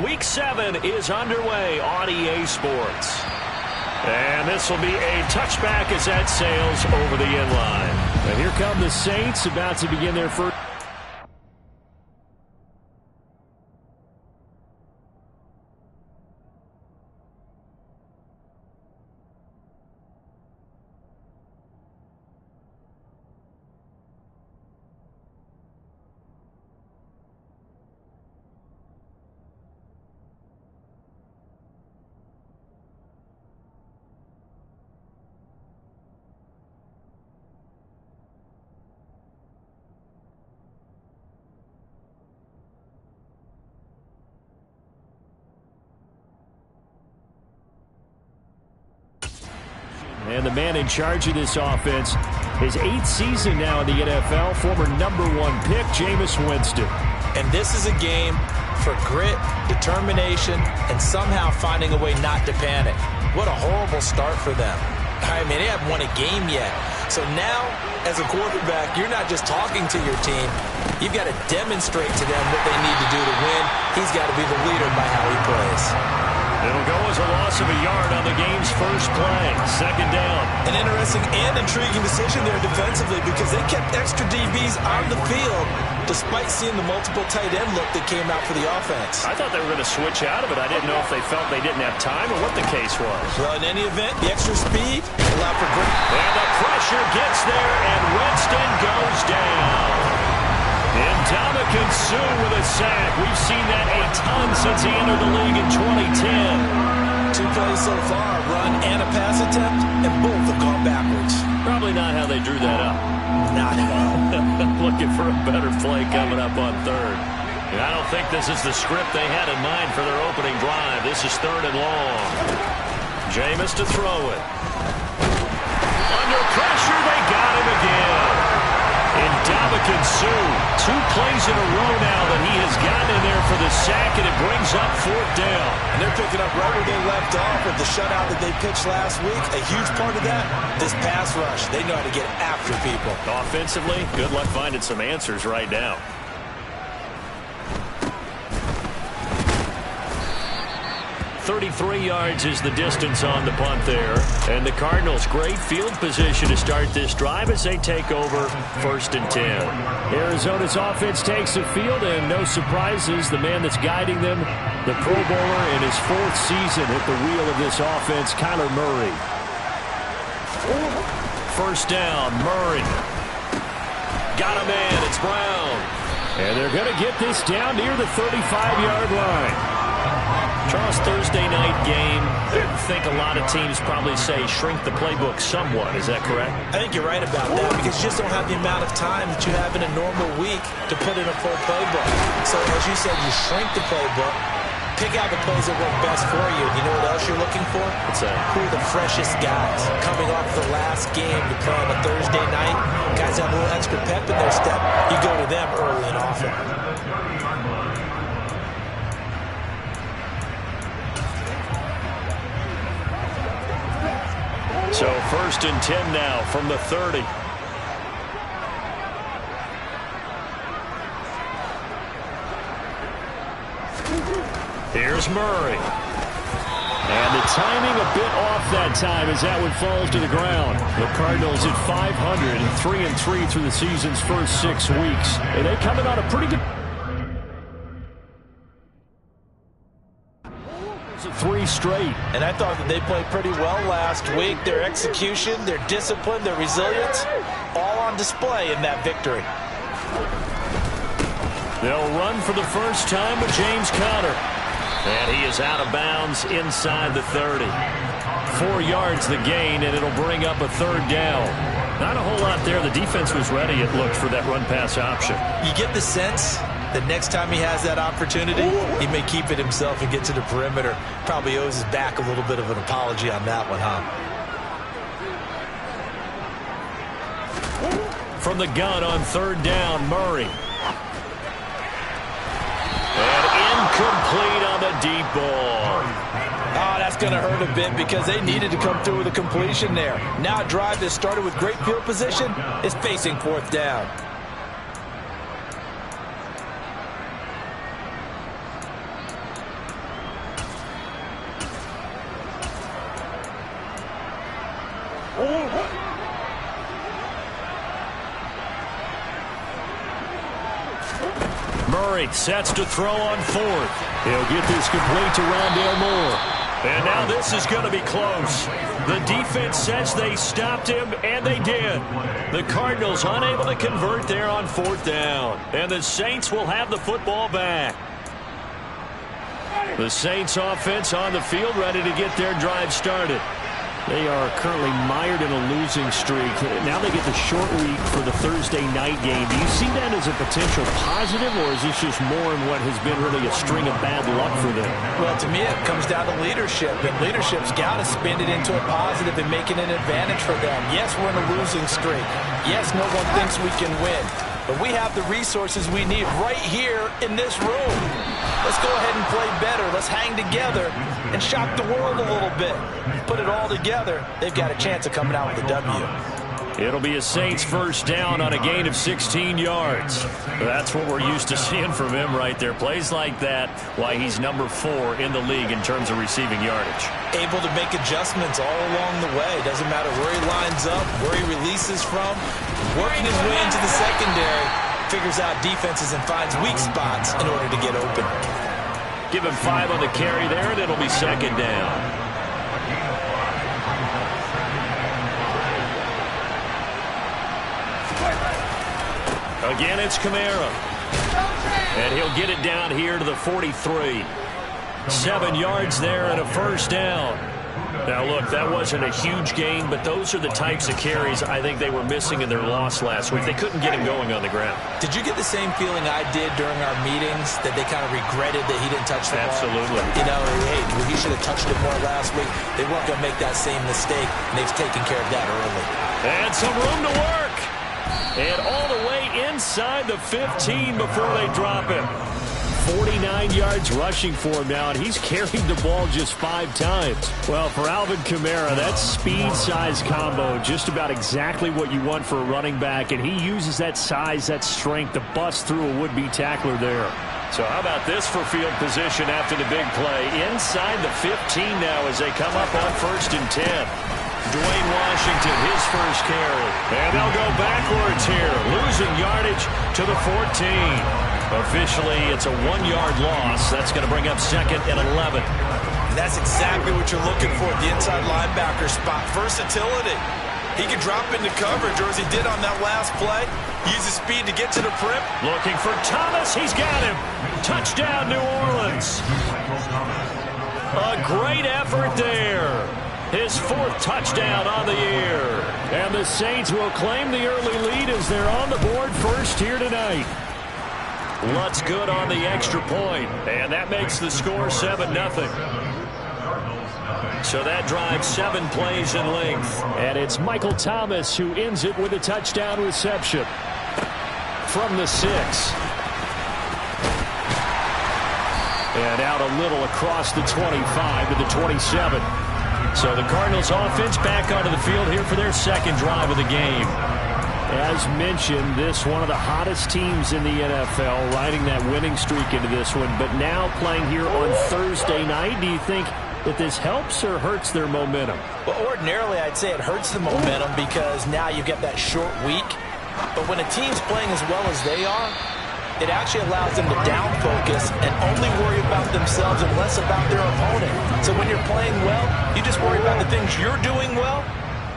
And Week 7 is underway on EA Sports. And this will be a touchback as that sails over the end line. And here come the Saints about to begin their first. And the man in charge of this offense, his 8th season now in the NFL, former #1 pick, Jameis Winston. And this is a game for grit, determination, and somehow finding a way not to panic. What a horrible start for them. I mean, they haven't won a game yet. So now, as a quarterback, you're not just talking to your team. You've got to demonstrate to them what they need to do to win. He's got to be the leader by how he plays. It'll go as a loss of a yard on the game's first play. Second down. An interesting and intriguing decision there defensively because they kept extra DBs on the field despite seeing the multiple tight end look that came out for the offense. I thought they were going to switch out of it. I didn't know if they felt they didn't have time or what the case was. Well, in any event, the extra speed allowed for great. And the pressure gets there, and Winston goes down. Ndamukong Suh with a sack. We've seen that a ton since he entered the league in 2010. 2 plays so far, run and a pass attempt, and both have gone backwards. Probably not how they drew that up. Not at all. Looking for a better play coming up on third. And I don't think this is the script they had in mind for their opening drive. This is 3rd and long. Jameis to throw it. Under pressure, they got him again. Ndamukong Suh, 2 plays in a row now that he has gotten in there for the sack, and it brings up 4th down. And they're picking up right where they left off with the shutout that they pitched last week. A huge part of that, this pass rush. They know how to get after people. Offensively, good luck finding some answers right now. 33 yards is the distance on the punt there. And the Cardinals, great field position to start this drive as they take over 1st and 10. Arizona's offense takes the field, and no surprises. The man that's guiding them, the Pro Bowler in his 4th season at the wheel of this offense, Kyler Murray. 1st down, Murray. Got a man, it's Brown. And they're going to get this down near the 35-yard line. Charles, Thursday night game, I think a lot of teams probably say shrink the playbook somewhat. Is that correct? I think you're right about that because you just don't have the amount of time that you have in a normal week to put in a full playbook. So, as you said, you shrink the playbook, pick out the plays that work best for you. You know what else you're looking for? What's that? Who are the freshest guys coming off the last game to play on a Thursday night? Guys have a little extra pep in their step. You go to them early and often. So 1st and 10 now from the 30. Here's Murray. And the timing a bit off that time as that one falls to the ground. The Cardinals at 500 and 3-3 through the season's first 6 weeks. And they coming on a pretty good 3 straight. And I thought that they played pretty well last week. Their execution, their discipline, their resilience, all on display in that victory. They'll run for the first time with James Conner. And he is out of bounds inside the 30. 4 yards the gain, and it'll bring up a 3rd down. Not a whole lot there. The defense was ready, it looked, for that run-pass option. You get the sense that next time he has that opportunity, he may keep it himself and get to the perimeter. Probably owes his back a little bit of an apology on that one, huh? From the gun on 3rd down, Murray. And incomplete on the deep ball. Oh, that's going to hurt a bit because they needed to come through with a completion there. Now a drive that started with great field position is facing 4th down. Murray sets to throw on fourth. He'll get this complete to Rondale Moore. And now this is going to be close. The defense says they stopped him, and they did. The Cardinals unable to convert there on fourth down. And the Saints will have the football back. The Saints offense on the field, ready to get their drive started. They are currently mired in a losing streak. Now they get the short week for the Thursday night game. Do you see that as a potential positive, or is this just more in what has been really a string of bad luck for them? Well, to me, it comes down to leadership, and leadership's got to spin it into a positive and make it an advantage for them. Yes, we're in a losing streak. Yes, no one thinks we can win. But we have the resources we need right here in this room. Let's go ahead and play better. Let's hang together and shock the world a little bit. Put it all together. They've got a chance of coming out with a W. It'll be a Saints first down on a gain of 16 yards. That's what we're used to seeing from him right there. Plays like that, why he's number 4 in the league in terms of receiving yardage. Able to make adjustments all along the way. Doesn't matter where he lines up, where he releases from. Working his way into the secondary. Figures out defenses and finds weak spots in order to get open. Give him 5 on the carry there, and it'll be second down. Again, it's Kamara. And he'll get it down here to the 43. 7 yards there and a first down. Now, look, that wasn't a huge gain, but those are the types of carries I think they were missing in their loss last week. They couldn't get him going on the ground. Did you get the same feeling I did during our meetings, that they kind of regretted that he didn't touch the ball? Absolutely. You know, hey, he should have touched it more last week. They weren't going to make that same mistake, and they've taken care of that early. And some room to work. And all the way inside the 15 before they drop him. 49 yards rushing for him now, and he's carried the ball just 5 times. Well, for Alvin Kamara, that speed-size combo, just about exactly what you want for a running back, and he uses that size, that strength to bust through a would-be tackler there. So how about this for field position after the big play? Inside the 15 now as they come up on 1st and 10. Dwayne Washington, his first carry. And they'll go backwards here, losing yardage to the 14. Officially, it's a 1-yard loss. That's going to bring up 2nd and 11. That's exactly what you're looking for at the inside linebacker spot. Versatility. He can drop into coverage, or as he did on that last play, use his speed to get to the prim. Looking for Thomas. He's got him. Touchdown, New Orleans. A great effort there. His 4th touchdown on the year. And the Saints will claim the early lead as they're on the board first here tonight. Lutz good on the extra point, and that makes the score 7-0. So that drives 7 plays in length. And it's Michael Thomas who ends it with a touchdown reception from the 6. And out a little across the 25 to the 27. So the Cardinals offense back onto the field here for their 2nd drive of the game. As mentioned, this one of the hottest teams in the NFL, riding that winning streak into this one, but now playing here on Thursday night. Do you think that this helps or hurts their momentum? Well, ordinarily, I'd say it hurts the momentum because now you get that short week. But when a team's playing as well as they are, it actually allows them to down focus and only worry about themselves and less about their opponent. So when you're playing well, you just worry about the things you're doing well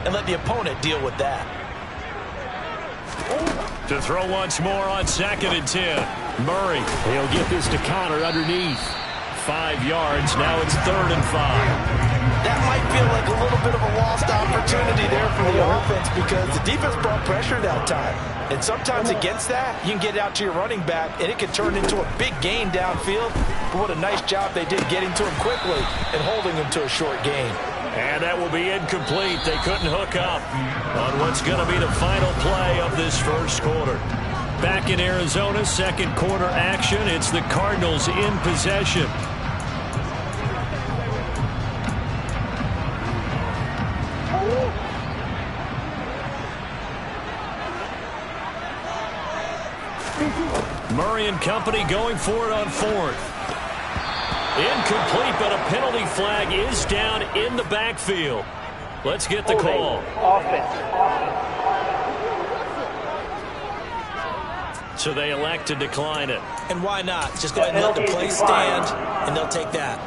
and let the opponent deal with that. To throw once more on 2nd and 10. Murray. He'll get this to Connor underneath. 5 yards. Now it's 3rd and 5. That might feel like a little bit of a lost opportunity there for the offense because the defense brought pressure that time. And sometimes against that, you can get out to your running back, and it can turn into a big gain downfield. But what a nice job they did getting to him quickly and holding him to a short gain. And that will be incomplete. They couldn't hook up on what's going to be the final play of this first quarter. Back in Arizona, 2nd quarter action. It's the Cardinals in possession. Murray and company going for it on 4th. Incomplete, but a penalty flag is down in the backfield. Let's get the call. So they elect to decline it. And why not? Just go ahead and let the play stand, and they'll take that.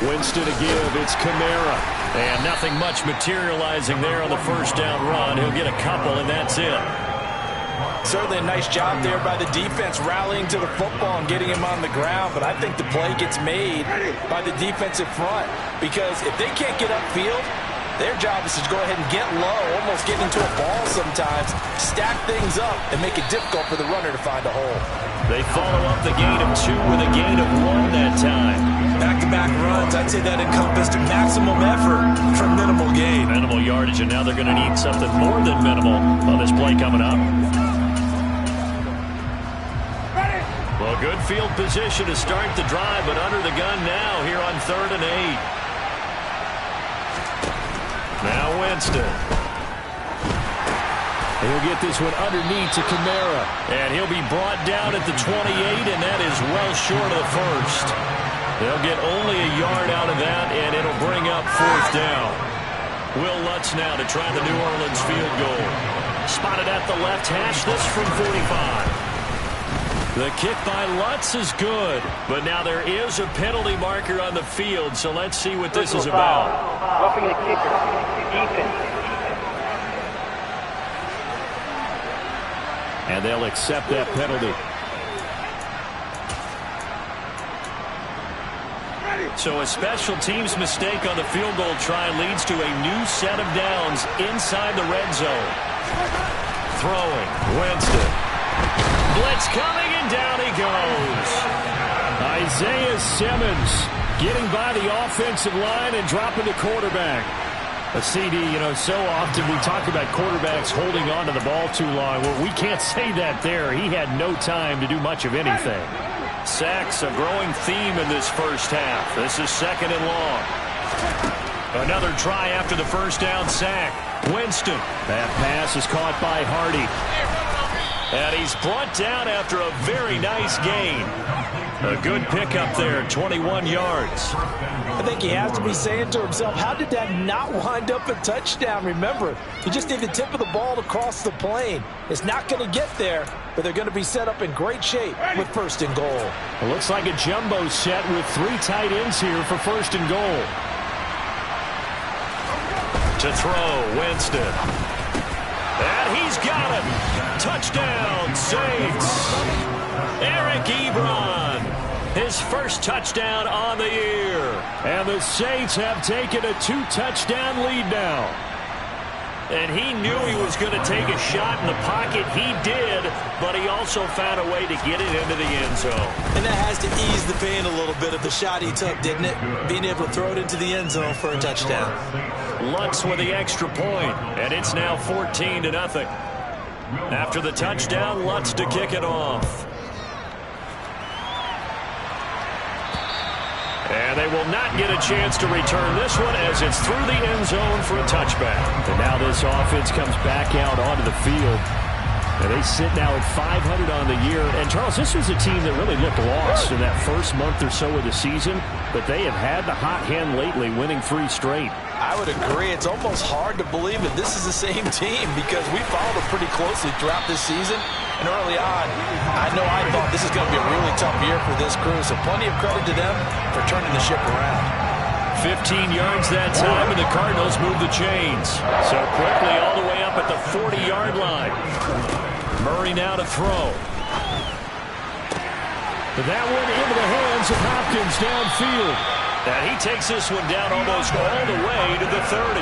Winston to give. It's Kamara. And nothing much materializing there on the first down run. He'll get a couple, and that's it. Certainly a nice job there by the defense rallying to the football and getting him on the ground. But I think the play gets made by the defensive front. Because if they can't get upfield, their job is to go ahead and get low, almost get into a ball sometimes, stack things up, and make it difficult for the runner to find a hole. They follow up the gain of 2 with a gain of 1 that time. Back-to-back runs, I'd say that encompassed maximum effort for minimal gain. Minimal yardage, and now they're going to need something more than minimal on this play coming up. Well, good field position to start the drive, but under the gun now here on 3rd and 8. Now Winston. He'll get this one underneath to Kamara. And he'll be brought down at the 28, and that is well short of the first. They'll get only a yard out of that, and it'll bring up 4th down. Will Lutz now to try the New Orleans field goal. Spotted at the left hash, this from 45. The kick by Lutz is good, but now there is a penalty marker on the field, so let's see what this is about. Roughing the kicker, defense. And they'll accept that penalty. So a special teams mistake on the field goal try leads to a new set of downs inside the red zone. Throwing, Winston. Blitz coming, and down he goes. Isaiah Simmons getting by the offensive line and dropping the quarterback. A CD, so often we talk about quarterbacks holding on to the ball too long. Well, we can't say that there. He had no time to do much of anything. Sacks, a growing theme in this first half. This is 2nd and long. Another try after the first down sack. Winston. That pass is caught by Hardy. And he's brought down after a very nice gain. A good pickup there, 21 yards. I think he has to be saying to himself, how did that not wind up a touchdown? Remember, you just need the tip of the ball to cross the plane. It's not going to get there, but they're going to be set up in great shape with 1st and goal. It looks like a jumbo set with 3 tight ends here for 1st and goal. To throw, Winston. And he's got him. Touchdown, Saints. Eric Ebron, his first touchdown on the year. And the Saints have taken a 2-touchdown lead now. And he knew he was going to take a shot in the pocket. He did, but he also found a way to get it into the end zone. And that has to ease the pain a little bit of the shot he took, didn't it? Being able to throw it into the end zone for a touchdown. Lutz with the extra point, and it's now 14-0. After the touchdown, Lutz to kick it off. And they will not get a chance to return this one as it's through the end zone for a touchback. And now this offense comes back out onto the field. And they sit now at 500 on the year. And, Charles, this was a team that really looked lost in that first month or so of the season. But they have had the hot hand lately, winning 3 straight. I would agree. It's almost hard to believe that this is the same team because we followed them pretty closely throughout this season. And early on, I thought this is going to be a really tough year for this crew. So plenty of credit to them for turning the ship around. 15 yards that time, and the Cardinals move the chains. So quickly all the way up at the 40-yard line. Murray now to throw. That one into the hands of Hopkins downfield. And he takes this one down almost all the way to the 30.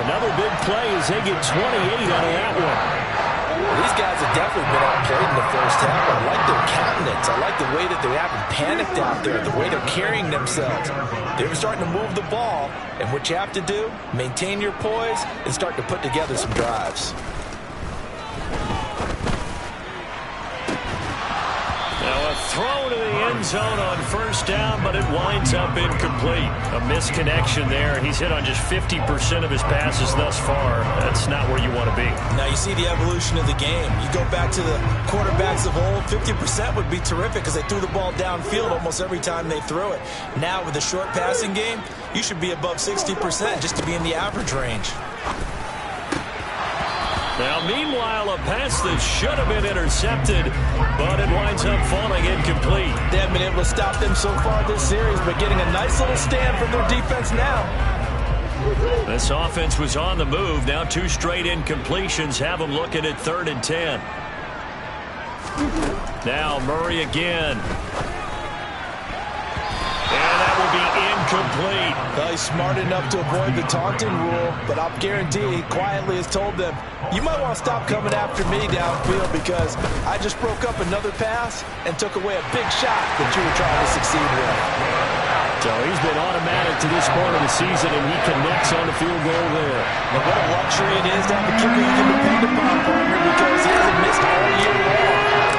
Another big play as they get 28 out of that one. Well, these guys have definitely been outplayed in the first half. I like their countenance. I like the way that they haven't panicked out there, the way they're carrying themselves. They're starting to move the ball, and what you have to do, maintain your poise and start to put together some drives. Now a throw to the end zone on first down, but it winds up incomplete. A misconnection there. He's hit on just 50% of his passes thus far. That's not where you want to be. Now you see the evolution of the game. You go back to the quarterbacks of old, 50% would be terrific because they threw the ball downfield almost every time they threw it. Now with the short passing game, you should be above 60% just to be in the average range. Now, meanwhile, a pass that should have been intercepted, but it winds up falling incomplete. They haven't been able to stop them so far this series, but getting a nice little stand from their defense now. This offense was on the move. Now 2 straight incompletions have them looking at 3rd and 10. Now Murray again. And that will be incomplete. Well, he's smart enough to avoid the taunting rule, but I'll guarantee he quietly has told them, you might want to stop coming after me downfield because I just broke up another pass and took away a big shot that you were trying to succeed with. So he's been automatic to this point of the season, and he connects on the field goal there. And what a luxury it is to have a kicker you can depend upon, partner, because he hasn't missed all year long.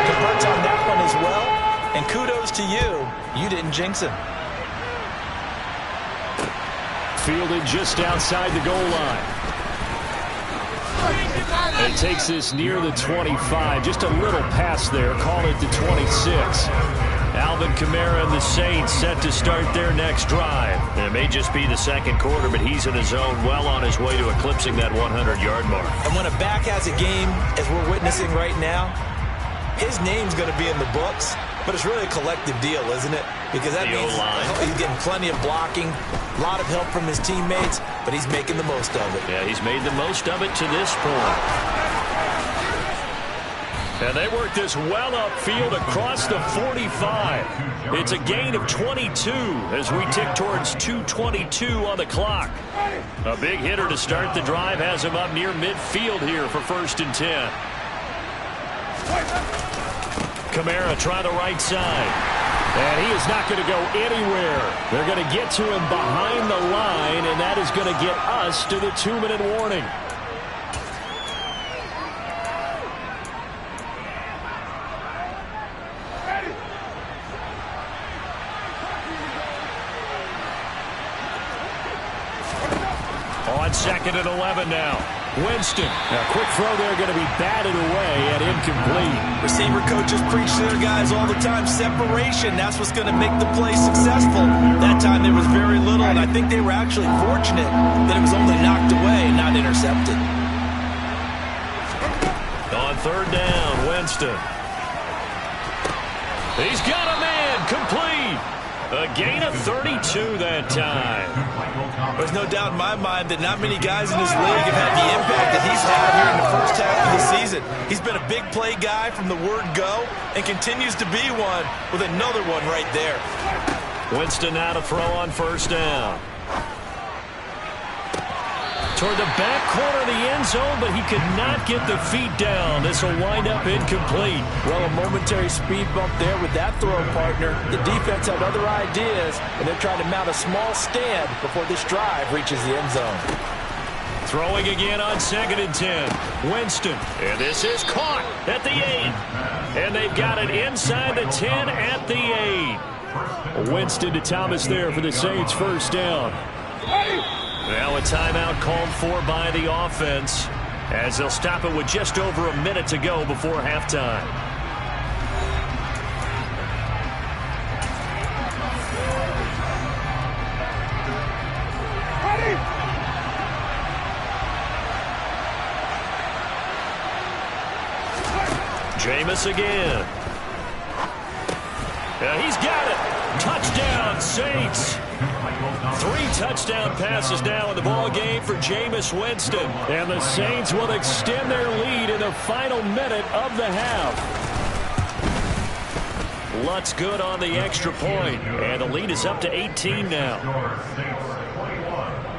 Converts on that one as well, and kudos to you. You didn't jinx him. Fielded just outside the goal line. It takes this near the 25. Just a little pass there. Call it the 26. Alvin Kamara and the Saints set to start their next drive. It may just be the second quarter, but he's in a zone well on his way to eclipsing that 100-yard mark. And when a back has a game, as we're witnessing right now, his name's going to be in the books, but it's really a collective deal, isn't it? Because that means he's getting plenty of blocking, a lot of help from his teammates, but he's making the most of it. Yeah, he's made the most of it to this point. And they work this well upfield across the 45. It's a gain of 22 as we tick towards 2:22 on the clock. A big hitter to start the drive has him up near midfield here for 1st and 10. Kamara try the right side. And he is not going to go anywhere. They're going to get to him behind the line, and that is going to get us to the 2-minute warning. On 2nd and 11 now. Winston. A quick throw there going to be batted away and incomplete. Receiver coaches preach to their guys all the time. Separation, that's what's going to make the play successful. That time there was very little, and I think they were actually fortunate that it was only knocked away, not intercepted. On 3rd down, Winston. He's got a man, complete. A gain of 32 that time. There's no doubt in my mind that not many guys in this league have had the impact that he's had here in the first half of the season. He's been a big play guy from the word go and continues to be one with another one right there. Winston now to throw on 1st down. Toward the back corner of the end zone, but he could not get the feet down. This will wind up incomplete. Well, a momentary speed bump there with that throw, partner. The defense had other ideas, and they're trying to mount a small stand before this drive reaches the end zone. Throwing again on 2nd and 10. Winston. And this is caught at the 8. And they've got it inside the 10 at the 8. Winston to Thomas there for the Saints' 1st down. Now a timeout called for by the offense as they'll stop it with just over a minute to go before halftime. Jameis again. Yeah, he's got it. Touchdown, Saints. 3 touchdown passes now in the ball game for Jameis Winston. And the Saints will extend their lead in the final minute of the half. Lutz good on the extra point. And the lead is up to 18 now.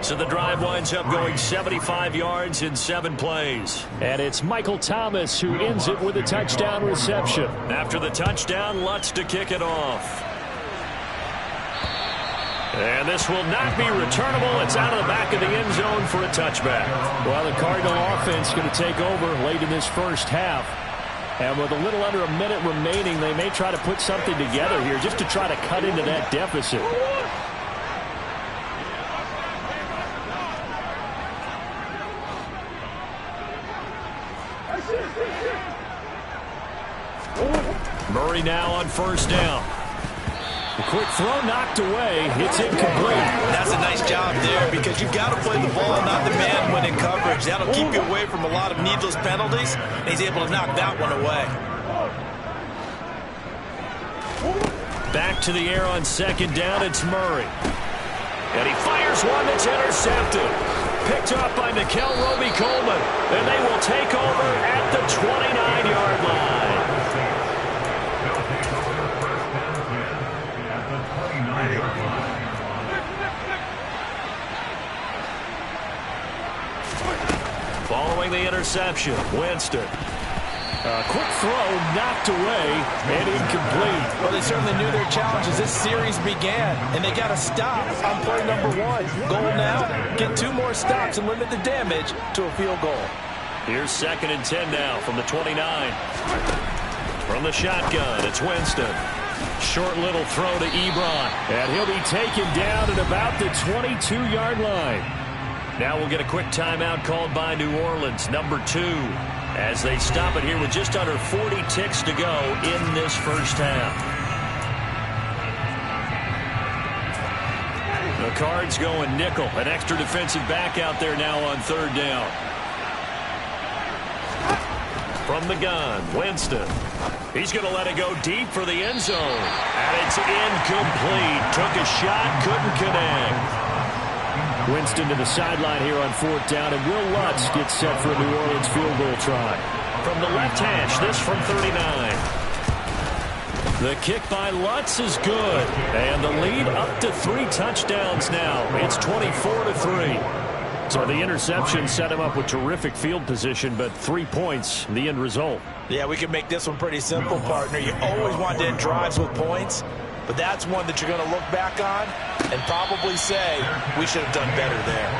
So the drive winds up going 75 yards in 7 plays. And it's Michael Thomas who ends it with a touchdown reception. After the touchdown, Lutz to kick it off. And this will not be returnable. It's out of the back of the end zone for a touchback. Well, the Cardinal offense going to take over late in this first half. And with a little under a minute remaining, they may try to put something together here just to try to cut into that deficit. Murray now on first down. A quick throw knocked away. It's incomplete. That's a nice job there because you've got to play the ball, not the man when in coverage. That'll keep you away from a lot of needless penalties, and he's able to knock that one away. Back to the air on second down. It's Murray. And he fires one that's intercepted. Picked up by Nickel Roby-Coleman. And they will take over at the 29-yard line. Following the interception, Winston. A quick throw knocked away and incomplete. Well, they certainly knew their challenge as this series began, and they got to stop on play number 1. Goal now, get 2 more stops and limit the damage to a field goal. Here's 2nd and 10 now from the 29. From the shotgun, it's Winston. Short little throw to Ebron, and he'll be taken down at about the 22-yard line. Now we'll get a quick timeout called by New Orleans, number 2, as they stop it here with just under 40 ticks to go in this first half. The Cards going nickel, an extra defensive back out there now on 3rd down. From the gun, Winston. He's going to let it go deep for the end zone. And it's incomplete. Took a shot, couldn't connect. Winston to the sideline here on 4th down, and Will Lutz gets set for a New Orleans field goal try. From the left hash, this from 39. The kick by Lutz is good, and the lead up to 3 touchdowns now. It's 24-3. So the interception set him up with terrific field position, but 3 points, the end result. Yeah, we can make this one pretty simple, partner. You always want to end drives with points, but that's one that you're going to look back on and probably say, we should have done better there.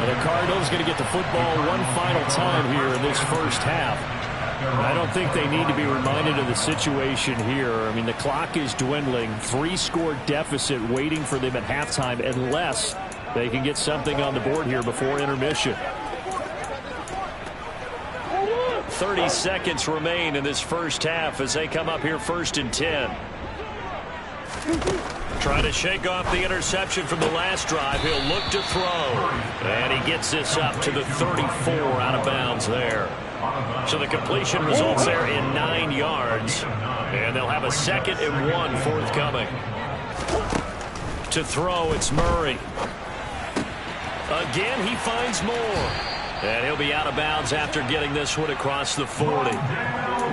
And the Cardinals going to get the football one final time here in this first half. I don't think they need to be reminded of the situation here. I mean, the clock is dwindling. 3-score deficit waiting for them at halftime unless they can get something on the board here before intermission. 30 seconds remain in this first half as they come up here 1st and 10. Trying to shake off the interception from the last drive. He'll look to throw. And he gets this up to the 34 out of bounds there. So the completion results there in 9 yards. And they'll have a 2nd and 1 forthcoming. To throw, it's Murray. Again, he finds more. And he'll be out of bounds after getting this one across the 40.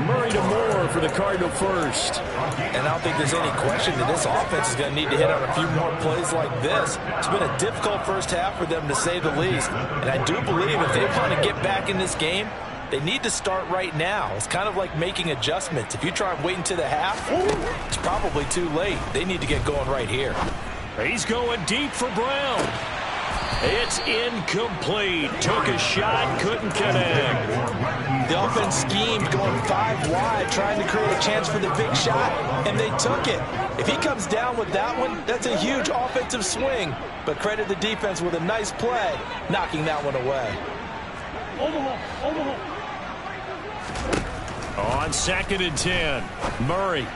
Murray to Moore for the Cardinal first. And I don't think there's any question that this offense is going to need to hit on a few more plays like this. It's been a difficult first half for them, to say the least. And I do believe if they want to get back in this game, they need to start right now. It's kind of like making adjustments. If you try and wait until the half, it's probably too late. They need to get going right here. He's going deep for Brown. It's incomplete. Took a shot, couldn't connect. The offense schemed going 5 wide, trying to create a chance for the big shot, and they took it. If he comes down with that one, that's a huge offensive swing. But credit the defense with a nice play, knocking that one away. On 2nd and 10, Murray.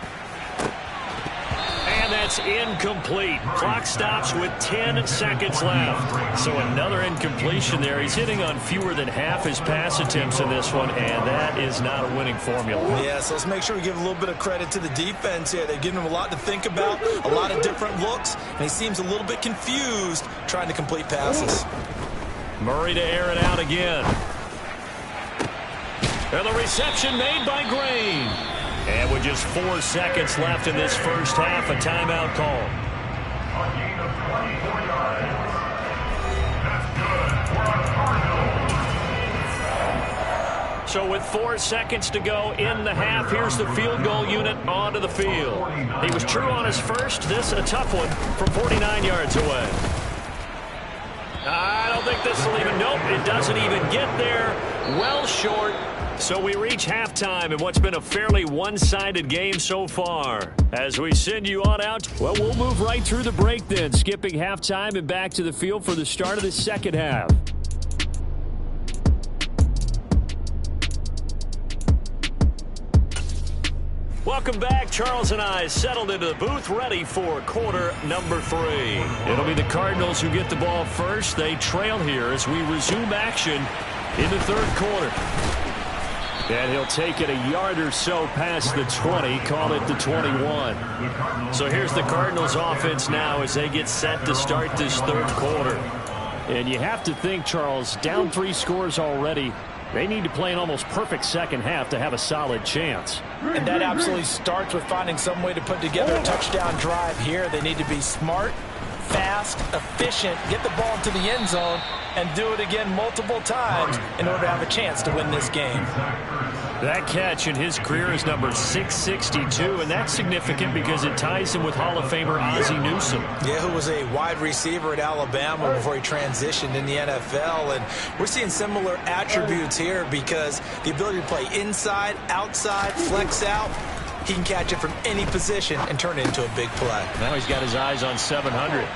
And that's incomplete. Clock stops with 10 seconds left. So another incompletion there. He's hitting on fewer than half his pass attempts in this one, and that is not a winning formula. Yeah, so let's make sure we give a little bit of credit to the defense here. They've given him a lot to think about, a lot of different looks, and he seems a little bit confused trying to complete passes. Murray to air it out again. And the reception made by Green. And with just 4 seconds left in this first half, a timeout call. A gain of 24 yards. That's good for a Cardinal. So with 4 seconds to go in the half, here's the field goal unit onto the field. He was true on his first. This a tough one from 49 yards away. I don't think this will even, nope, it doesn't even get there. Well short. So we reach halftime in what's been a fairly one-sided game so far. As we send you on out, well, we'll move right through the break then, skipping halftime and back to the field for the start of the second half. Welcome back. Charles and I settled into the booth, ready for quarter number 3. It'll be the Cardinals who get the ball first. They trail here as we resume action in the third quarter. And he'll take it a yard or so past the 20, call it the 21. So here's the Cardinals offense now as they get set to start this third quarter. And you have to think, Charles, down 3 scores already. They need to play an almost perfect second half to have a solid chance. And that absolutely starts with finding some way to put together a touchdown drive here. They need to be smart, fast, efficient, get the ball to the end zone, and do it again multiple times in order to have a chance to win this game. That catch in his career is number 662, and that's significant because it ties him with Hall of Famer Ozzie Newsome. Yeah, who was a wide receiver at Alabama before he transitioned in the NFL. And we're seeing similar attributes here because the ability to play inside, outside, flex out, he can catch it from any position and turn it into a big play. Now he's got his eyes on 700.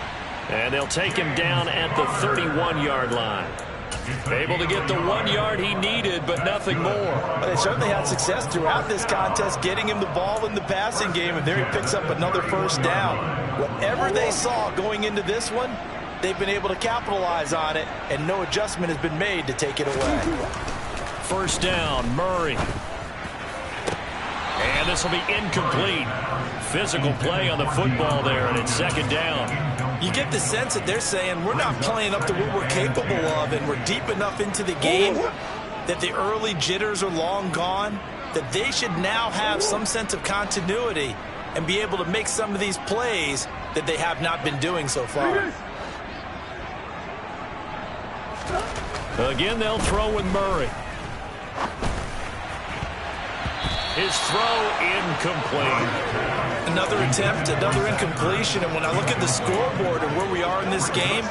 And they'll take him down at the 31-yard line. Able to get the 1 yard he needed, but nothing more. But they certainly had success throughout this contest, getting him the ball in the passing game, and there he picks up another first down. Whatever they saw going into this one, they've been able to capitalize on it, and no adjustment has been made to take it away. First down, Murray. And this will be incomplete. Physical play on the football there, and it's second down. You get the sense that they're saying we're not playing up to what we're capable of, and we're deep enough into the game that the early jitters are long gone, that they should now have some sense of continuity and be able to make some of these plays that they have not been doing so far. Again, they'll throw with Murray. His throw incomplete. Another attempt, another incompletion, and when I look at the scoreboard and where we are in this game,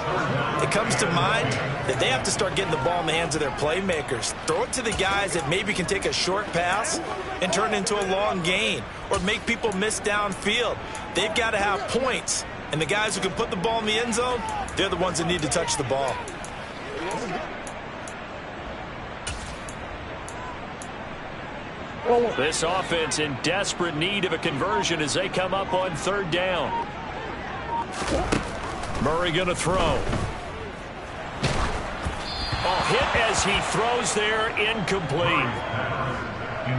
it comes to mind that they have to start getting the ball in the hands of their playmakers. Throw it to the guys that maybe can take a short pass and turn it into a long gain or make people miss downfield. They've got to have points, and the guys who can put the ball in the end zone, they're the ones that need to touch the ball. This offense in desperate need of a conversion as they come up on third down. Murray going to throw. Oh, hit as he throws there, incomplete.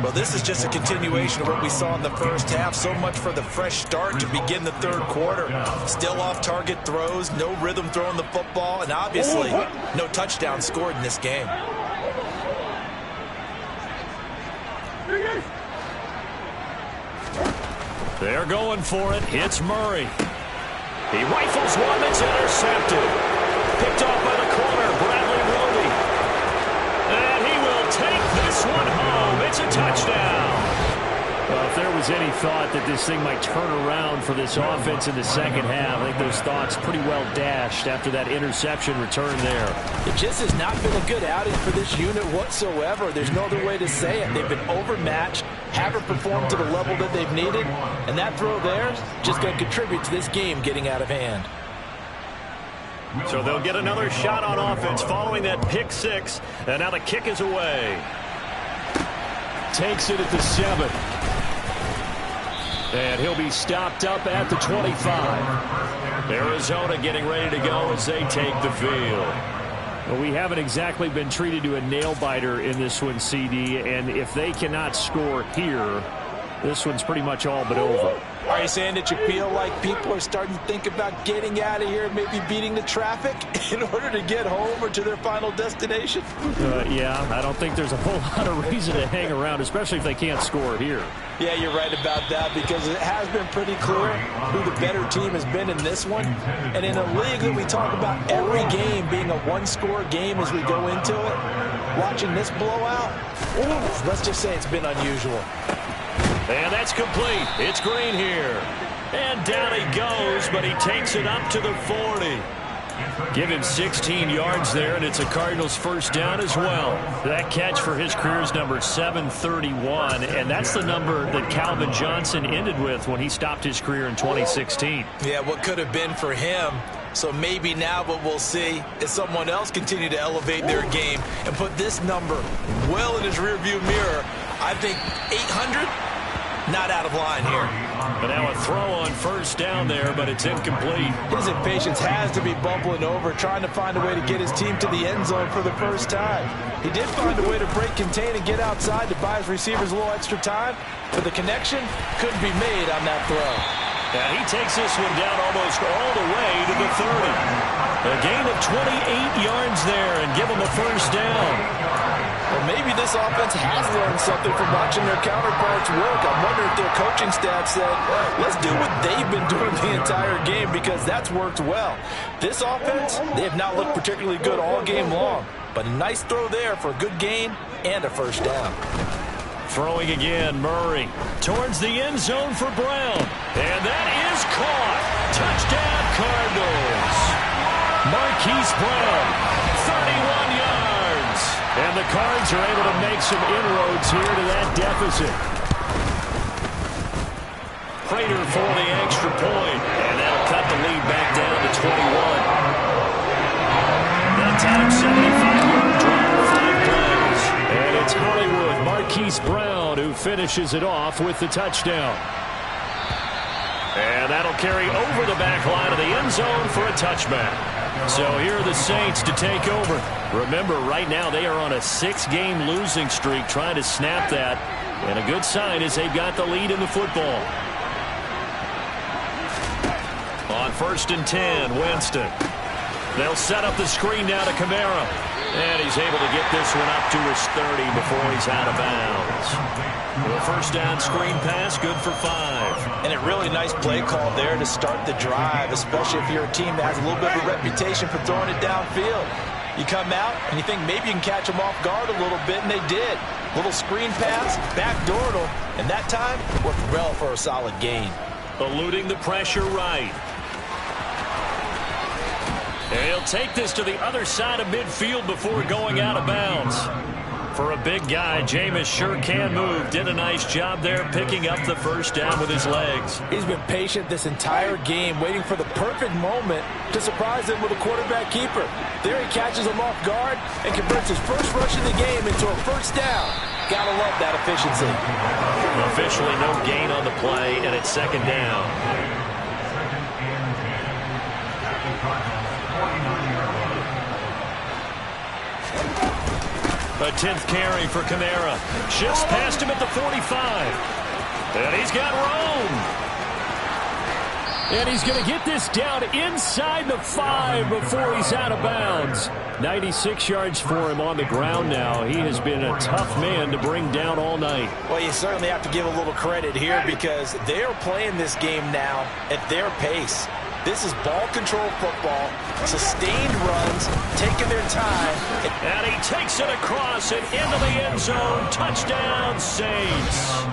Well, this is just a continuation of what we saw in the first half. So much for the fresh start to begin the third quarter. Still off-target throws, no rhythm throwing the football, and obviously no touchdown scored in this game. They're going for it. Hits Murray. He rifles one that's intercepted. Picked off by the corner, Bradley Roby. And he will take this one home. It's a touchdown. Well, if there was any thought that this thing might turn around for this offense in the second half, I think those thoughts pretty well dashed after that interception return there. It just has not been a good outing for this unit whatsoever. There's no other way to say it. They've been overmatched, haven't performed to the level that they've needed, and that throw there is just going to contribute to this game getting out of hand. So they'll get another shot on offense following that pick six, and now the kick is away. Takes it at the 7. And he'll be stopped up at the 25. Arizona getting ready to go as they take the field. Well, we haven't exactly been treated to a nail-biter in this one, CD, and if they cannot score here, this one's pretty much all but over. Are you saying that you feel like people are starting to think about getting out of here and maybe beating the traffic in order to get home or to their final destination? Yeah, I don't think there's a whole lot of reason to hang around, especially if they can't score here. Yeah, you're right about that because it has been pretty clear who the better team has been in this one. And in a league that we talk about every game being a one-score game as we go into it, watching this blowout, let's just say it's been unusual. And that's complete. It's Green here. And down he goes, but he takes it up to the 40. Give him 16 yards there, and it's a Cardinals first down as well. That catch for his career is number 731, and that's the number that Calvin Johnson ended with when he stopped his career in 2016. Yeah, what could have been for him. So maybe now what we'll see is someone else continue to elevate their game and put this number well in his rearview mirror. I think 800, not out of line here. But now a throw on first down there, but it's incomplete. His impatience has to be bubbling over, trying to find a way to get his team to the end zone for the first time. He did find a way to break contain and get outside to buy his receivers a little extra time, but the connection couldn't be made on that throw. And he takes this one down almost all the way to the 30. A gain of 28 yards there and give him a first down. Well, maybe this offense has learned something from watching their counterparts work. I'm wondering if their coaching staff said, let's do what they've been doing the entire game, because that's worked well. This offense, they have not looked particularly good all game long, but a nice throw there for a good gain and a first down. Throwing again, Murray towards the end zone for Brown. And that is caught. Touchdown, Cardinals. Marquise Brown, 31 yards. And the Cards are able to make some inroads here to that deficit. Prater for the extra point. And that'll cut the lead back down to 21. That time, 75-yard drive, 5 plays. And it's Hollywood, Marquise Brown, who finishes it off with the touchdown. And that'll carry over the back line of the end zone for a touchback. So here are the Saints to take over. Remember, right now they are on a 6-game losing streak, trying to snap that. And a good sign is they've got the lead in the football. On 1st and 10, Winston. They'll set up the screen now to Kamara. And he's able to get this one up to his 30 before he's out of bounds. The first down screen pass, good for 5. And a really nice play call there to start the drive, especially if you're a team that has a little bit of a reputation for throwing it downfield. You come out and you think maybe you can catch them off guard a little bit, and they did. Little screen pass, backdoored them, and that time worked well for a solid gain. Eluding the pressure right. And he'll take this to the other side of midfield before going out of bounds. For a big guy, Jameis sure can move. Did a nice job there picking up the first down with his legs. He's been patient this entire game, waiting for the perfect moment to surprise him with a quarterback keeper. There he catches him off guard and converts his first rush of the game into a first down. Gotta love that efficiency. Officially no gain on the play, and it's second down. A 10th carry for Kamara. Just past him at the 45. And he's got room. And he's going to get this down inside the 5 before he's out of bounds. 96 yards for him on the ground now. He has been a tough man to bring down all night. Well, you certainly have to give a little credit here, because they're playing this game now at their pace. This is ball control football, sustained runs, taking their time. And he takes it across and into the end zone. Touchdown, Saints.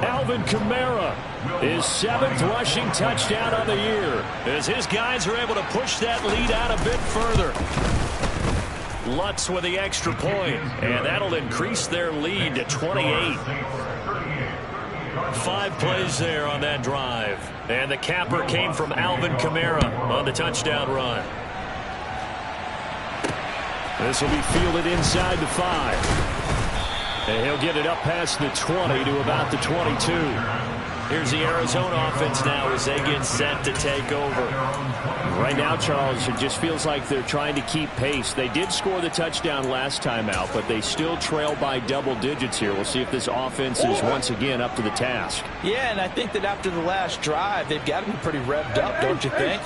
Alvin Kamara, his 7th rushing touchdown on the year, as his guys are able to push that lead out a bit further. Lutz with the extra point, and that'll increase their lead to 28. 5 plays there on that drive. And the capper came from Alvin Kamara on the touchdown run. This will be fielded inside the 5. And he'll get it up past the 20 to about the 22. Here's the Arizona offense now as they get set to take over. Right now, Charles, it just feels like they're trying to keep pace. They did score the touchdown last time out, but they still trail by double digits here. We'll see if this offense is once again up to the task. Yeah, and I think that after the last drive, they've got to be pretty revved up, don't you think?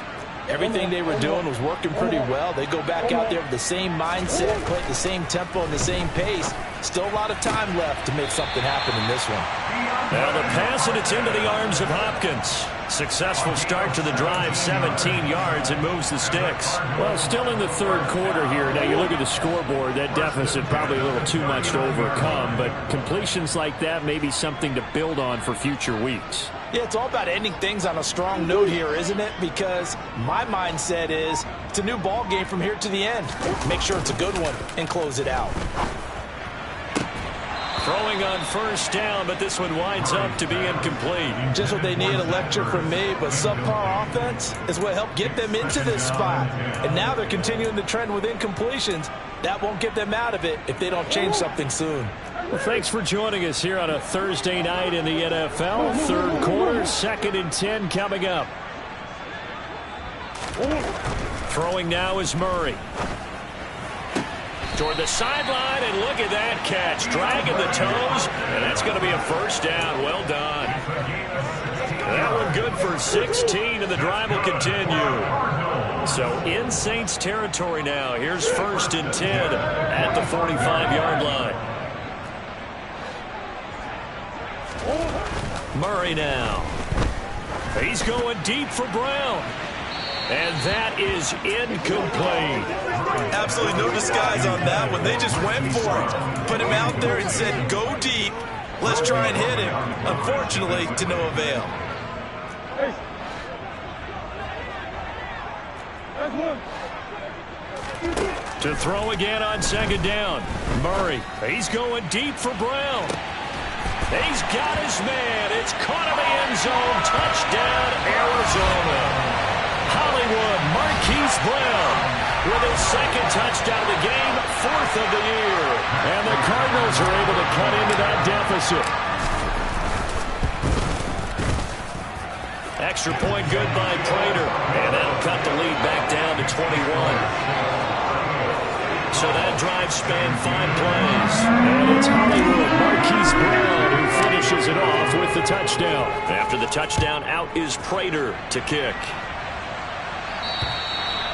Everything they were doing was working pretty well. They go back out there with the same mindset, play at the same tempo and the same pace. Still a lot of time left to make something happen in this one. Now the pass, and it's into the arms of Hopkins. Successful start to the drive, 17 yards, and moves the sticks. Well, still in the third quarter here. Now you look at the scoreboard, that deficit probably a little too much to overcome, but completions like that may be something to build on for future weeks. Yeah, it's all about ending things on a strong note here, isn't it? Because my mindset is it's a new ball game from here to the end. Make sure it's a good one and close it out. Throwing on first down, but this one winds up to be incomplete. Just what they need, a lecture from me, but subpar offense is what helped get them into this spot. And now they're continuing the trend with incompletions. That won't get them out of it if they don't change something soon. Well, thanks for joining us here on a Thursday night in the NFL. Third quarter, 2nd and 10 coming up. Throwing now is Murray. Toward the sideline, and look at that catch. Dragging the toes, and that's going to be a first down. Well done. That one good for 16, and the drive will continue. So in Saints territory now. Here's 1st and 10 at the 45-yard line. Murray now. He's going deep for Brown. And that is incomplete. Absolutely no disguise on that one. They just went for it. Put him out there and said, go deep. Let's try and hit him. Unfortunately, to no avail. To throw again on 2nd down. Murray, he's going deep for Brown. He's got his man. It's caught in the end zone. Touchdown, Arizona. Hollywood, Marquise Brown with his 2nd touchdown of the game, 4th of the year. And the Cardinals are able to cut into that deficit. Extra point good by Prater. And that'll cut the lead back down to 21. So that drive spanned 5 plays. And it's Hollywood, Marquise Brown, who finishes it off with the touchdown. After the touchdown, out is Prater to kick.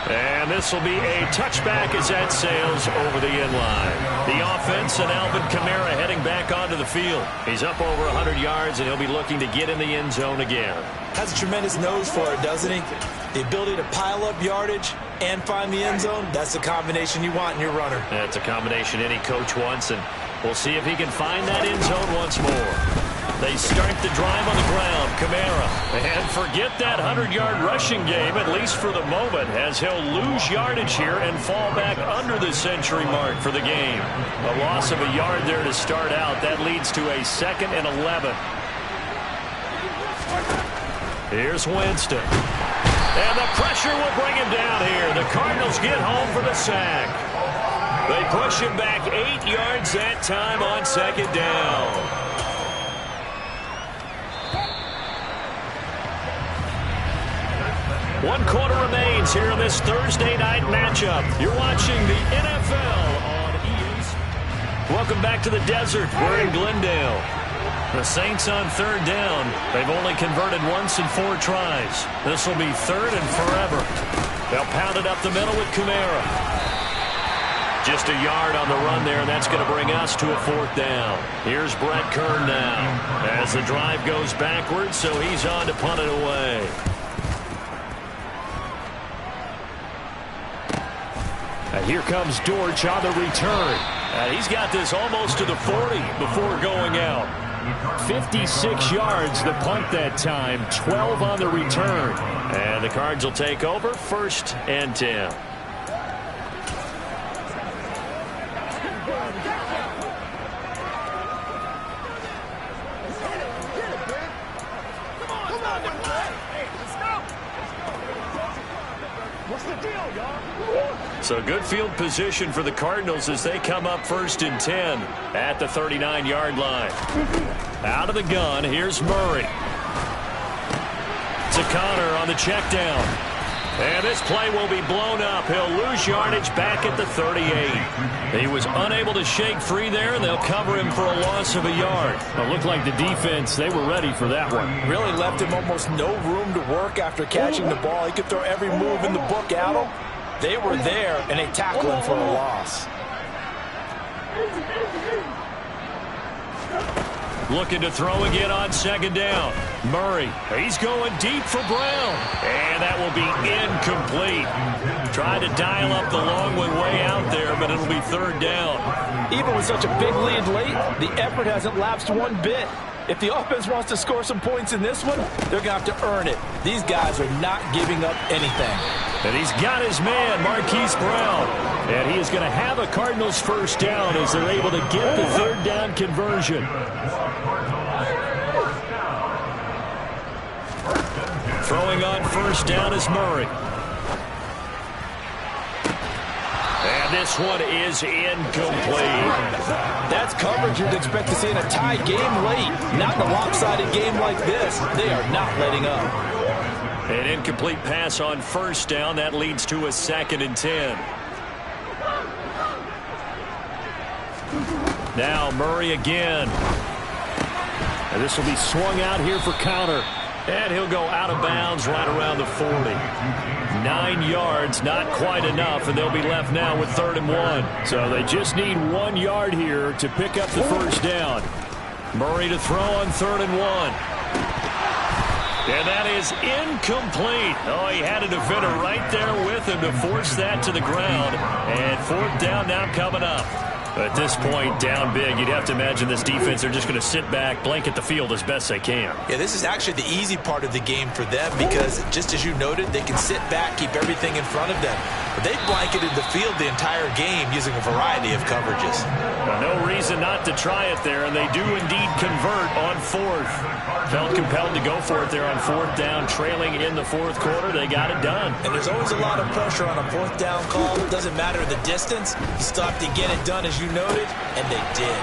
And this will be a touchback as that sails over the end line. The offense and Alvin Kamara heading back onto the field. He's up over 100 yards, and he'll be looking to get in the end zone again. Has a tremendous nose for it, doesn't he? The ability to pile up yardage and find the end zone, that's the combination you want in your runner. That's a combination any coach wants, and we'll see if he can find that end zone once more. They start the drive on the ground. Kamara. And forget that 100-yard rushing game, at least for the moment, as he'll lose yardage here and fall back under the century mark for the game. A loss of a yard there to start out. That leads to a 2nd and 11. Here's Winston. And the pressure will bring him down here. The Cardinals get home for the sack. They push him back 8 yards that time on 2nd down. 1 quarter remains here in this Thursday night matchup. You're watching the NFL on EA. Welcome back to the desert. We're in Glendale. The Saints on 3rd down. They've only converted once in 4 tries. This will be 3rd and forever. They'll pound it up the middle with Kamara. Just a yard on the run there, and that's going to bring us to a 4th down. Here's Brett Kern now as the drive goes backwards, so he's on to punt it away. And here comes Dortch on the return. And he's got this almost to the 40 before going out. 56 yards the punt that time, 12 on the return. And the Cards will take over, 1st and 10. So good field position for the Cardinals as they come up 1st and 10 at the 39-yard line. Out of the gun, here's Murray. To Connor on the check down. And this play will be blown up. He'll lose yardage back at the 38. He was unable to shake free there, and they'll cover him for a loss of a yard. It looked like the defense, they were ready for that one. Really left him almost no room to work after catching the ball. He could throw every move in the book at him. They were there, and they tackled him for a loss. Looking to throw again on 2nd down. Murray, he's going deep for Brown. And that will be incomplete. Trying to dial up the long way out there, but it'll be 3rd down. Even with such a big lead late, the effort hasn't lapsed one bit. If the offense wants to score some points in this one, they're going to have to earn it. These guys are not giving up anything. And he's got his man, Marquise Brown. And he is going to have a Cardinals first down as they're able to get the third down conversion. Throwing on first down is Murray. And this one is incomplete. That's coverage you'd expect to see in a tie game late. Not in a lopsided game like this. They are not letting up. An incomplete pass on first down. That leads to a 2nd and 10. Now Murray again. And this will be swung out here for counter. And he'll go out of bounds right around the 40. 9 yards, not quite enough, and they'll be left now with 3rd and 1. So they just need 1 yard here to pick up the first down. Murray to throw on 3rd and 1. And that is incomplete. Oh, he had a defender right there with him to force that to the ground. And 4th down now coming up. At this point, down big, you'd have to imagine this defense are just going to sit back, blanket the field as best they can. Yeah, this is actually the easy part of the game for them because, just as you noted, they can sit back, keep everything in front of them. But they've blanketed the field the entire game using a variety of coverages. Well, no reason not to try it there, and they do indeed convert on 4th. Felt compelled to go for it there on 4th down, trailing in the 4th quarter. They got it done. And there's always a lot of pressure on a 4th down call. It doesn't matter the distance. You still have to get it done, as you noted, and they did.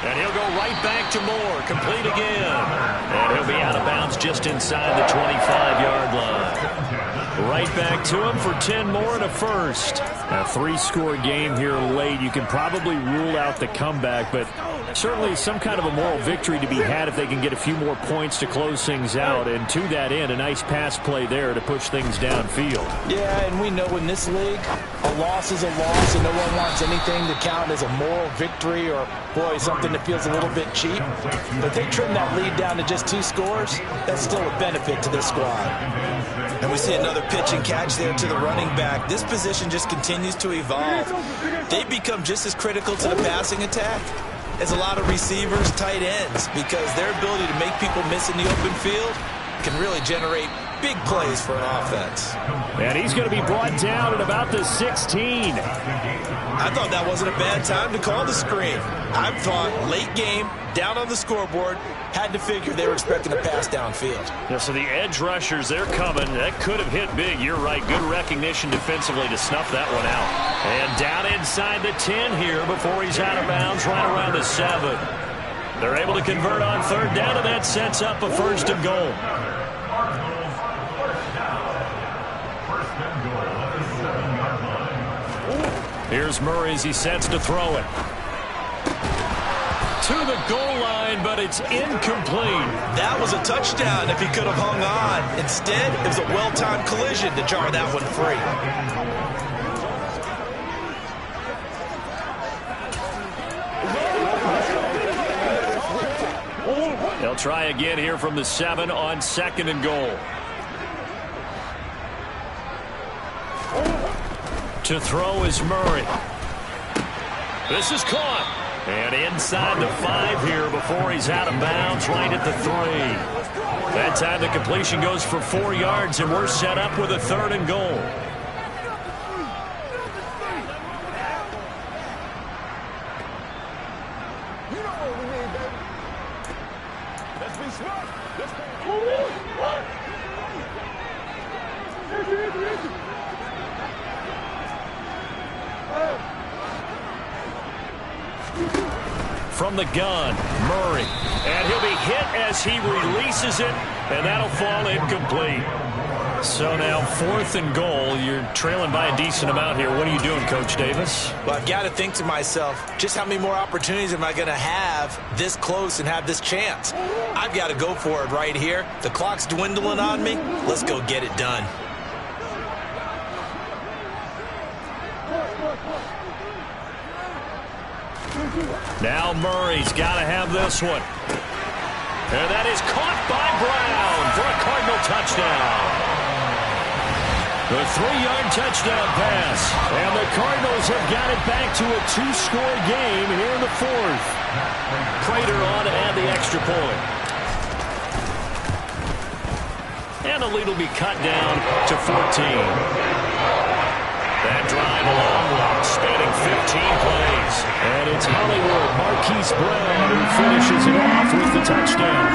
And he'll go right back to Moore, complete again. And he'll be out of bounds just inside the 25-yard line. Right back to him for 10 more and a first. A 3-score game here late. You can probably rule out the comeback, but certainly some kind of a moral victory to be had if they can get a few more points to close things out. And to that end, a nice pass play there to push things downfield. Yeah, and we know in this league, a loss is a loss, and no one wants anything to count as a moral victory or, boy, something that feels a little bit cheap. But they trim that lead down to just 2 scores. That's still a benefit to this squad. And we see another pitch and catch there to the running back. This position just continues to evolve. They become just as critical to the passing attack as a lot of receivers, tight ends, because their ability to make people miss in the open field can really generate big plays for an offense. And he's going to be brought down at about the 16. I thought that wasn't a bad time to call the screen. I thought late game, down on the scoreboard, had to figure they were expecting a pass downfield. Yeah, so the edge rushers, they're coming. That could have hit big. You're right. Good recognition defensively to snuff that one out. And down inside the 10 here before he's out of bounds, right around the 7. They're able to convert on 3rd down, and that sets up a 1st and goal. Here's Murray as he sets to throw it. To the goal line, but it's incomplete. That was a touchdown if he could have hung on. Instead, it was a well-timed collision to jar that one free. They'll try again here from the 7 on 2nd and goal. To throw is Murray. This is caught. And inside the 5 here before he's out of bounds, right at the 3. That time the completion goes for 4 yards, and we're set up with a 3rd and goal. From the gun, Murray. And he'll be hit as he releases it, and that'll fall incomplete. So now 4th and goal. You're trailing by a decent amount here. What are you doing, Coach Davis? Well, I've got to think to myself, just how many more opportunities am I going to have this close and have this chance? I've got to go for it right here. The clock's dwindling on me. Let's go get it done. Now Murray's got to have this one. And that is caught by Brown for a Cardinal touchdown. The 3-yard touchdown pass. And the Cardinals have got it back to a 2-score game here in the 4th. Prater on to add the extra point. And the lead will be cut down to 14. That drive along one, spanning 15 plays. And it's Hollywood Marquise Brown who finishes it off with the touchdown.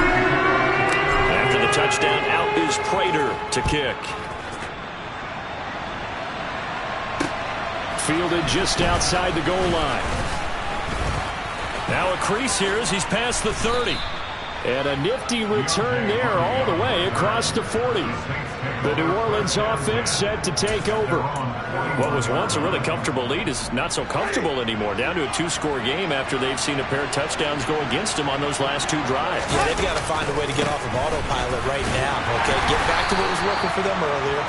After the touchdown, out is Prater to kick. Fielded just outside the goal line. Now a crease here as he's past the 30. And a nifty return there all the way across the 40. The New Orleans offense set to take over. What was once a really comfortable lead is not so comfortable anymore. Down to a 2-score game after they've seen a pair of touchdowns go against them on those last 2 drives. Yeah, they've got to find a way to get off of autopilot right now, okay? Get back to what was working for them earlier.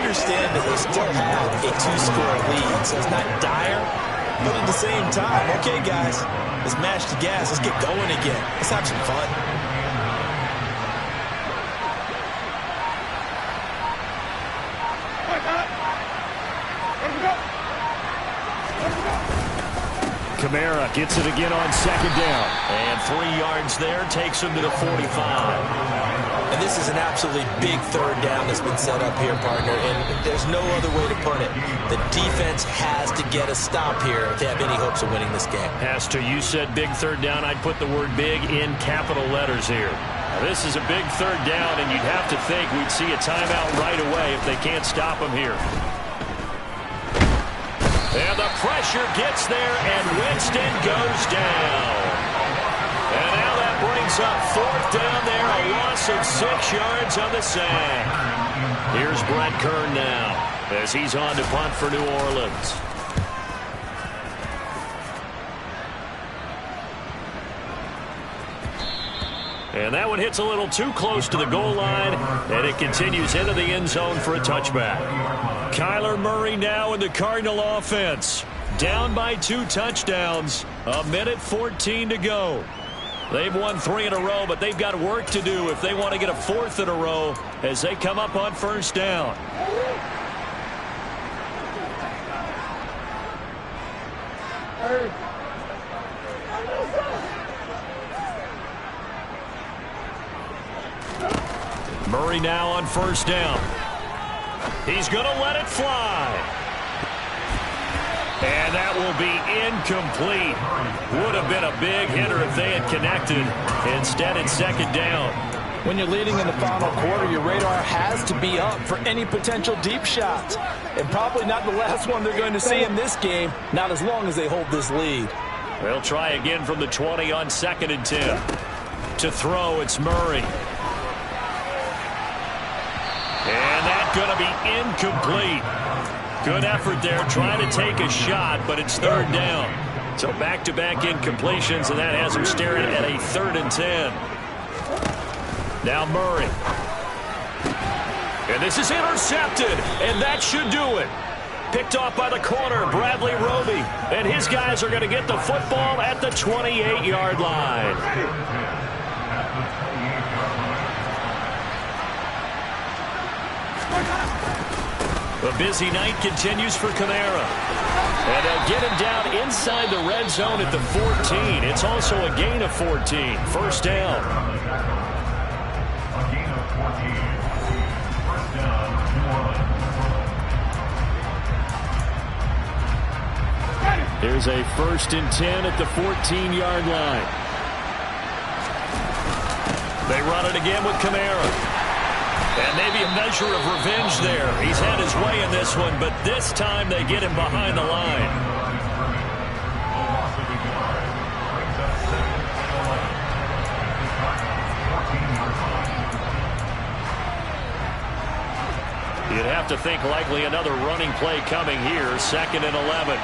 Understand that they still have a 2-score lead, so it's not dire. But at the same time, okay, guys, let's mash the gas. Let's get going again. Let's have some fun. Kamara gets it again on second down. And 3 yards there takes him to the 45. And this is an absolutely big third down that's been set up here, partner, and there's no other way to put it. The defense has to get a stop here if they have any hopes of winning this game. Has to. You said big third down. I'd put the word big in capital letters here. Now, this is a big third down, and you'd have to think we'd see a timeout right away if they can't stop them here. And the pressure gets there, and Winston goes down. And now that brings up 4th down there, a loss of 6 yards on the sack. Here's Brett Kern now as he's on to punt for New Orleans. And that one hits a little too close to the goal line, and it continues into the end zone for a touchback. Kyler Murray now in the Cardinal offense. Down by 2 touchdowns. 1:14 to go. They've won 3 in a row, but they've got work to do if they want to get a 4th in a row as they come up on first down. Murray now on first down. He's going to let it fly. And that will be incomplete. Would have been a big hitter if they had connected. Instead, it's second down. When you're leading in the final quarter, your radar has to be up for any potential deep shots. And probably not the last one they're going to see in this game, not as long as they hold this lead. They'll try again from the 20 on 2nd and 10. To throw, it's Murray. And that's going to be incomplete. Good effort there, trying to take a shot, but it's 3rd down. So back-to-back incompletions, and that has him staring at a 3rd and 10. Now Murray. And this is intercepted, and that should do it. Picked off by the corner, Bradley Roby. And his guys are going to get the football at the 28-yard line. A busy night continues for Kamara. And they'll get him down inside the red zone at the 14. It's also a gain of 14. First down. A gain of 14. First down, New Orleans. There's a 1st and 10 at the 14-yard line. They run it again with Kamara. And maybe a measure of revenge there. He's had his way in this one, but this time they get him behind the line. You'd have to think likely another running play coming here. 2nd and 11.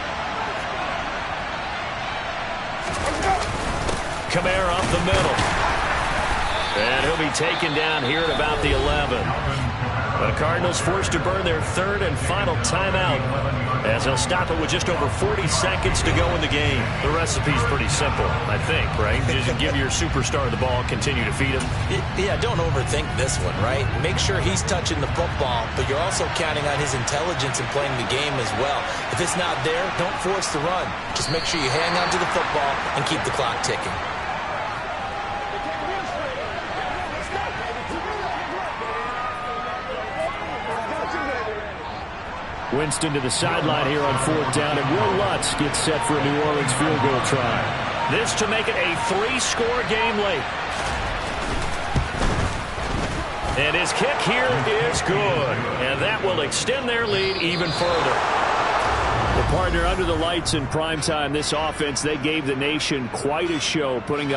Kamara up the middle. And he'll be taken down here at about the 11. The Cardinals forced to burn their 3rd and final timeout as they'll stop it with just over 40 seconds to go in the game. The recipe's pretty simple, I think, right? Just give your superstar the ball, continue to feed him. Yeah, don't overthink this one, right? Make sure he's touching the football, but you're also counting on his intelligence in playing the game as well. If it's not there, don't force the run. Just make sure you hang on to the football and keep the clock ticking. Winston to the sideline here on 4th down, and Will Lutz gets set for a New Orleans field goal try. This to make it a 3-score game late. And his kick here is good. And that will extend their lead even further. Well, partner, under the lights in primetime, this offense, they gave the nation quite a show, putting up